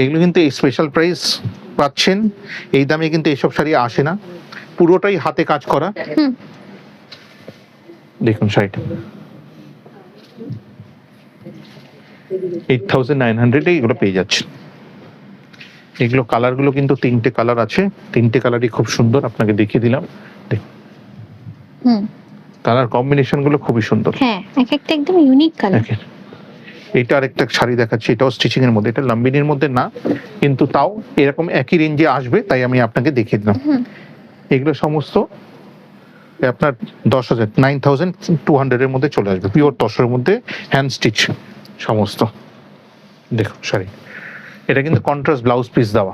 এগুলো কিন্তু special price পাচ্ছেন, এই দামে কিন্তু এসব শাড়ি আসে না, পুরোটাই হাতে কাজ করা। দেখুন শাড়িটা 8,900 এগুলো পেয়ে যাচ্ছে। এগুলো কালারগুলো কিন্তু 3টে কালার আছে, 3টে কালারই খুব সুন্দর, আপনাকে দেখিয়ে দিলাম। কালার কম্বিনেশন গুলো খুবই সুন্দর, হ্যাঁ এক একটা একদম ইউনিক কালার। এটা আরেকটা শাড়ি দেখাচ্ছি, এটাও স্টিচিং এর মধ্যে, এটা লাম্বিনির মধ্যে না কিন্তু তাও এরকম একই রেঞ্জে আসবে, তাই আমি আপনাকে দেখিয়ে দিলাম। এগুলো সমস্ত আপনার 10,000 9,200 এর মধ্যে চলে আসবে, পিওর তসরের মধ্যে হ্যান্ড স্টিচ সমস্ত। দেখুন শাড়ি, এটা কিন্তু কন্ট্রাস্ট ব্লাউজ পিস দেওয়া,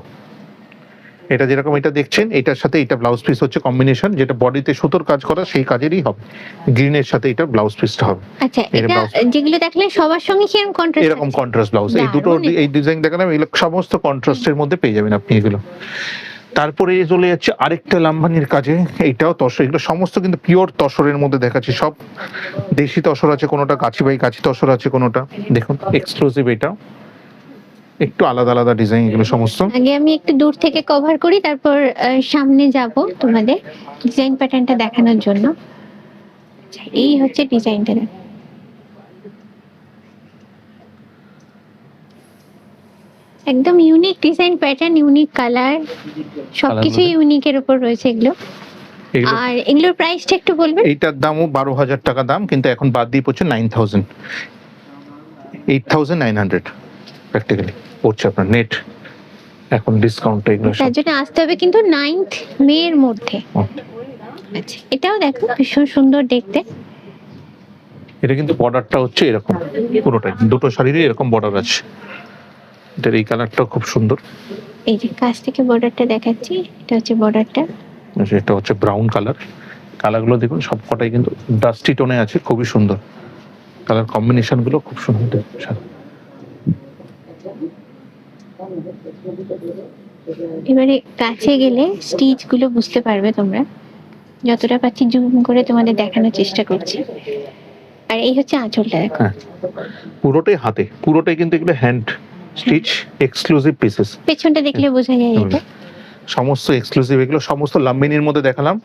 এটা যেরকম এটা দেখছেন এটার সাথে এটা ব্লাউজ পিস হচ্ছে কম্বিনেশন, যেটা বডিতে সুতোর কাজ করা সেই কাজেরই হবে, গ্রিনের সাথে এটা ব্লাউজ পিসটা হবে। আচ্ছা এটা যেগুলো দেখলেন সবার সঙ্গে কি কন্ট্রাস্ট, এরকম কন্ট্রাস্ট ব্লাউজ, এই দুটো এই ডিজাইন দেখালাম এগুলো সমস্ত কন্ট্রাস্টের মধ্যে পেয়ে যাবেন আপনি এগুলো। তারপরে চলে যাচ্ছে আরেকটা লাম্বানির কাজে, এইটাও তসর, এগুলো সমস্ত কিন্তু পিওর তসরের মধ্যে দেখাচ্ছি, সব দেশি তসর আছে, কোনোটা কাছি বাই কাছি তসর আছে, কোনোটা দেখুন এক্সক্লুসিভ, এটা একটু আলাদা আলাদা ডিজাইন এগুলো সমস্ত। আগে আমি একটু দূর থেকে কভার করি, তারপর সামনে যাব তোমাদের ডিজাইন প্যাটার্নটা দেখানোর জন্য। এই হচ্ছে ডিজাইনটা, একদম unique design pattern, unique colour, সবকিছু ইউনিকের উপর রয়েছে এগুলো। আর এগুলোর প্রাইসটা একটু বলবেন? এইটার দামও 12,000 টাকা দাম, কিন্তু এখন বাদ দিয়ে পড়ছে 9,000, 8,900 প্র্যাকটিক্যালি পড়ছে আপনার নেট, এখন ডিসকাউন্ট এগুলো তার জন্য আসতে হবে কিন্তু 9th মে এর মধ্যে। আচ্ছা এটাও দেখো ভীষণ সুন্দর দেখতে, এটা কিন্তু বর্ডারটা হচ্ছে এরকম পুরোটাই, দুটো শাড়িরই এরকম বর্ডার আছে, এটার এই কালারটা খুব সুন্দর। এই যে কাছ থেকে বর্ডারটা দেখাচ্ছি, এটা হচ্ছে বর্ডারটা, এটা হচ্ছে ব্রাউন কালার, কালারগুলো দেখুন সবকটাই কিন্তু ডাস্টি টোনে আছে, খুবই সুন্দর কালার কম্বিনেশন গুলো, খুব সুন্দর। এবারে কাছে গেলে স্টিচ গুলো বুঝতে পারবে তোমরা, যতটা পাচ্ছি জুম করে তোমাদের দেখানোর চেষ্টা করছি। আর এই হচ্ছে আঁচলটা, হ্যাঁ পুরোটাই হাতে, পুরোটাই কিন্তু এগুলো হ্যান্ড স্টিচ এক্সক্লুসিভ পিসেস, পেছনটা দেখলে বোঝা যায় এটা সমস্ত এক্সক্লুসিভ, এগুলো সমস্ত লাম্বিনির মধ্যে দেখালাম।